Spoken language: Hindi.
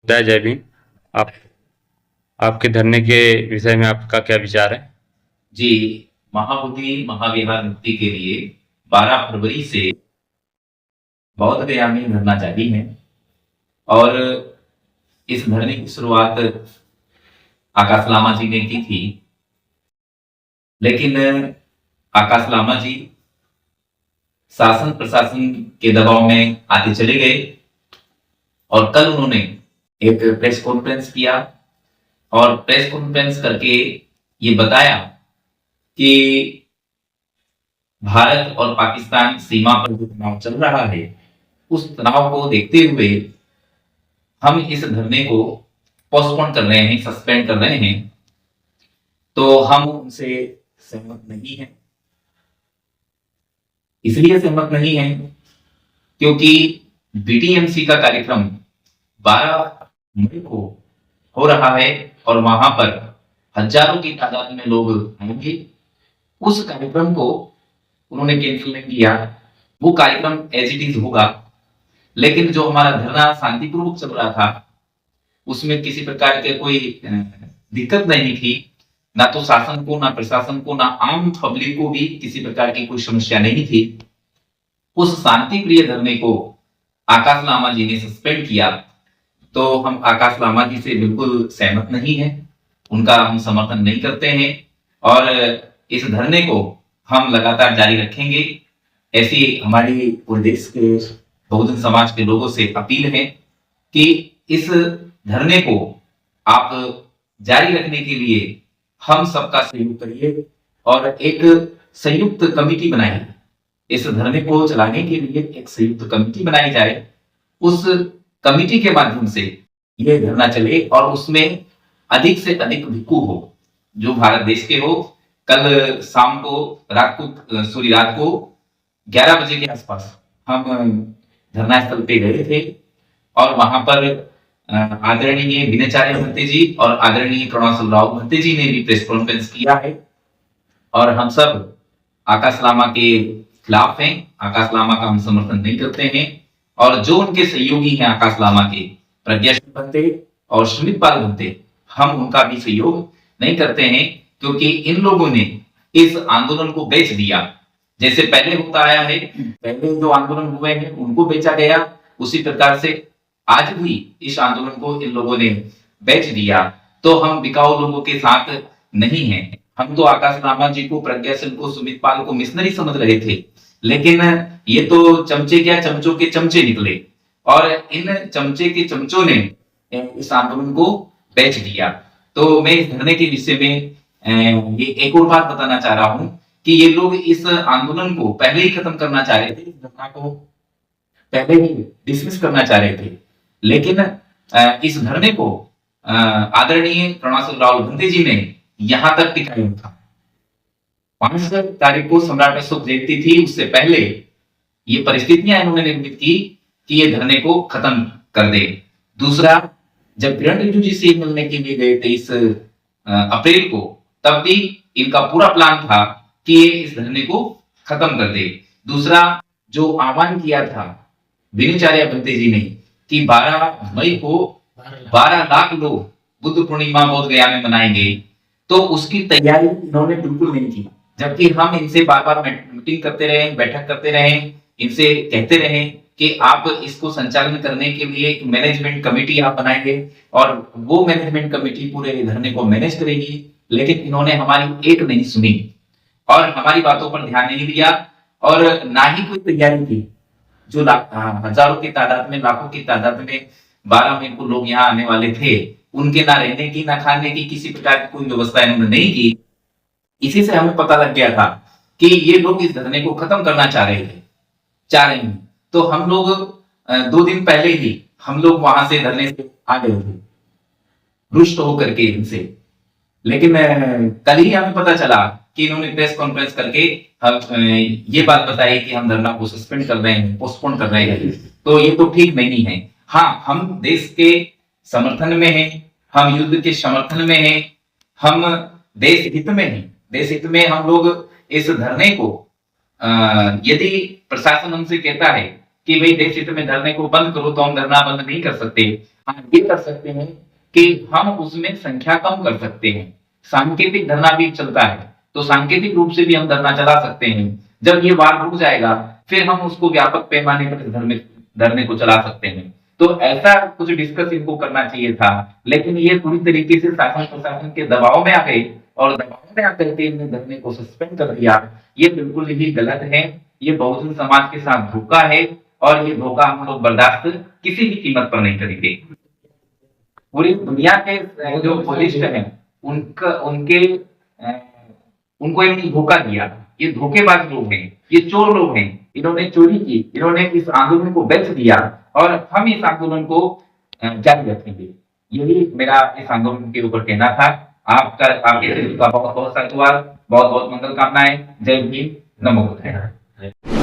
जय भीम। आप आपके धरने के विषय में आपका क्या विचार है? जी, महाबोधि महाविहार मुक्ति के लिए 12 फरवरी से बौद्ध गया में धरना जारी है और इस धरने की शुरुआत आकाश लामा जी ने की थी। लेकिन आकाश लामा जी शासन प्रशासन के दबाव में आते चले गए और कल उन्होंने एक प्रेस कॉन्फ्रेंस किया और प्रेस कॉन्फ्रेंस करके ये बताया कि भारत और पाकिस्तान सीमा पर जो तनाव चल रहा है, उस तनाव को देखते हुए हम इस धरने को पोस्टपोन कर रहे हैं, सस्पेंड कर रहे हैं। तो हम उनसे सहमत नहीं हैं। इसलिए सहमत नहीं हैं क्योंकि बीटीएमसी का कार्यक्रम 12 मई को हो रहा है और वहां पर हजारों की तादाद में लोग आएंगे। उस कार्यक्रम को उन्होंने कैंसिल नहीं किया, वो कार्यक्रम एज इट इज होगा। लेकिन जो हमारा धरना शांतिपूर्वक चल रहा था, उसमें किसी प्रकार के कोई दिक्कत नहीं थी। ना तो शासन को, ना प्रशासन को, ना आम पब्लिक को भी किसी प्रकार की कोई समस्या नहीं थी। उस शांति प्रिय धरने को आकाश लामा जी ने सस्पेंड किया, तो हम आकाश लामा जी से बिल्कुल सहमत नहीं है, उनका हम समर्थन नहीं करते हैं और इस धरने को हम लगातार जारी रखेंगे। ऐसी हमारी पूरे देश के बहुजन समाज के लोगों से अपील है कि इस धरने को आप जारी रखने के लिए हम सबका सहयोग करिए और एक संयुक्त कमेटी बनाइए। इस धरने को चलाने के लिए एक संयुक्त कमेटी बनाई जाए, उस कमेटी के माध्यम से यह धरना चले और उसमें अधिक से अधिक भिक्खु हो जो भारत देश के हो। कल शाम को रात को 11 बजे के आसपास हम धरना स्थल पे गए थे और वहां पर आदरणीय विनयचार्य भंते जी और आदरणीय करुणासल राव भंते जी ने भी प्रेस कॉन्फ्रेंस किया है और हम सब आकाश लामा के खिलाफ हैं। आकाश लामा का हम समर्थन नहीं करते हैं और जो उनके सहयोगी हैं आकाश लामा के, प्रज्ञा सिंह भंते और सुमित पाल भंते, हम उनका भी सहयोग नहीं करते हैं क्योंकि इन लोगों ने इस आंदोलन को बेच दिया। जैसे पहले होता आया है, पहले जो आंदोलन हुए हैं उनको बेचा गया, उसी प्रकार से आज भी इस आंदोलन को इन लोगों ने बेच दिया। तो हम बिकाऊ लोगों के साथ नहीं हैं। हम तो आकाश लामा जी को, प्रज्ञा सिंह को, सुमित पाल को मिशनरी समझ रहे थे, लेकिन ये तो चमचे क्या, चमचों के चमचे निकले और इन चमचे के चमचों ने इस आंदोलन को बेच दिया। तो मैं इस धरने के विषय में ये एक और बात बताना चाह रहा हूं कि ये लोग इस आंदोलन को पहले ही खत्म करना चाह रहे थे, इस घटना को पहले ही डिसमिस करना चाह रहे थे, लेकिन इस धरने को आदरणीय करुणासल राव भंते जी ने यहां तक टिकाया था। 5 तारीख को सम्राट अशोक जयंती थी, उससे पहले ये परिस्थितियां इन्होंने निर्मित की कि ये धरने को खत्म कर दे। दूसरा, जब किरण रिजिजू जी से मिलने के लिए गए 23 अप्रैल को, तब भी इनका पूरा प्लान था कि ये इस धरने को खत्म कर दे। दूसरा, जो आह्वान किया था विनयचार्य भंते जी ने कि 12 मई को 12 लाख लोग बुद्ध पूर्णिमा बोध गया में मनाएंगे, तो उसकी तैयारी इन्होंने बिल्कुल नहीं की। जबकि हम इनसे बार बार मीटिंग करते रहे, बैठक करते रहे, इनसे कहते रहे कि आप इसको संचालन करने के लिए एक मैनेजमेंट कमेटी आप बनाएंगे और वो मैनेजमेंट कमेटी पूरे धरने को मैनेज करेगी, लेकिन इन्होंने हमारी एक नहीं सुनी और हमारी बातों पर ध्यान नहीं दिया और ना ही कोई तैयारी की। जो हजारों की तादाद में, लाखों की तादाद में 12 मई को लोग यहाँ आने वाले थे, उनके ना रहने की, ना खाने की, किसी प्रकार की कोई व्यवस्था इन्होंने नहीं की। इसी से हमें पता लग गया था कि ये लोग इस धरने को खत्म करना चाह रहे हैं। तो हम लोग 2 दिन पहले ही हम लोग वहां से धरने से आ गए थे, रुष्ट होकर के इनसे। लेकिन कल ही हमें पता चला कि इन्होंने प्रेस कॉन्फ्रेंस करके ये बात बताई कि हम धरना को सस्पेंड कर रहे हैं, पोस्टपोन कर रहे हैं। तो ये तो ठीक नहीं है। हाँ, हम देश के समर्थन में हैं, हम युद्ध के समर्थन में हैं, हम देश हित में हैं। देश हित में हम लोग इस धरने को, यदि प्रशासन हमसे कहता है कि भाई देश हित में धरने को बंद करो, तो हम धरना बंद नहीं कर सकते। हम ये कर सकते हैं कि हम उसमें संख्या कम कर सकते हैं। सांकेतिक धरना भी चलता है, तो सांकेतिक रूप से भी हम धरना चला सकते हैं। जब ये वार रुक जाएगा, फिर हम उसको व्यापक पैमाने पर धरने को चला सकते हैं। तो ऐसा कुछ डिस्कस इनको करना चाहिए था, लेकिन ये पूरी तरीके से शासन प्रशासन के दबाव में आ गए और दबाव में आकर के इन्होंने धरने को सस्पेंड कर दिया। ये बिल्कुल ही गलत है, ये बहुजन समाज के साथ धोखा है और ये धोखा हम लोग बर्दाश्त किसी भी कीमत पर नहीं करेंगे। पूरी दुनिया के जो वरिष्ठ हैं उनका उनके उनको इन्होंने धोखा दिया। ये धोखेबाज लोग हैं, ये चोर लोग हैं, इन्होंने चोरी की, इन्होंने इस आंदोलन को बेच दिया और हम इस आंदोलन को जारी रखेंगे। यही मेरा इस आंदोलन के ऊपर कहना था। आपके का बहुत बहुत धन्यवाद, बहुत बहुत मंगल कामनाएं। जय भीम, नमो बुद्धाय।